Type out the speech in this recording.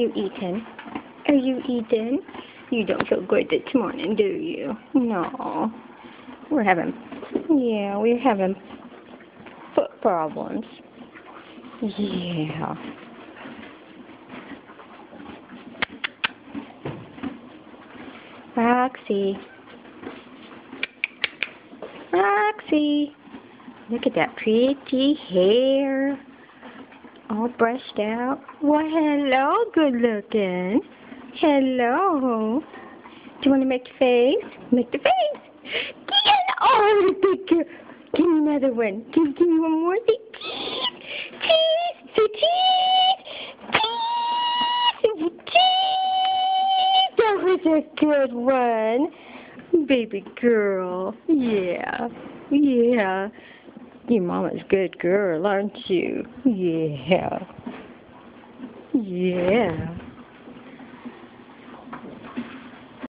you eating? Are you eating? You don't feel good this morning, do you? No. We're having foot problems. Yeah. Roxy. Roxy. Look at that pretty hair. All brushed out. Well, hello, good looking. Hello. Do you want to make the face? Make the face. Oh, the big girl. Give me another one. Give me one more. Cheese. Cheese. Say cheese. Cheese. Cheese. That was a good one. Baby girl. Yeah. Yeah. Your mama's a good girl, aren't you? Yeah. Yeah.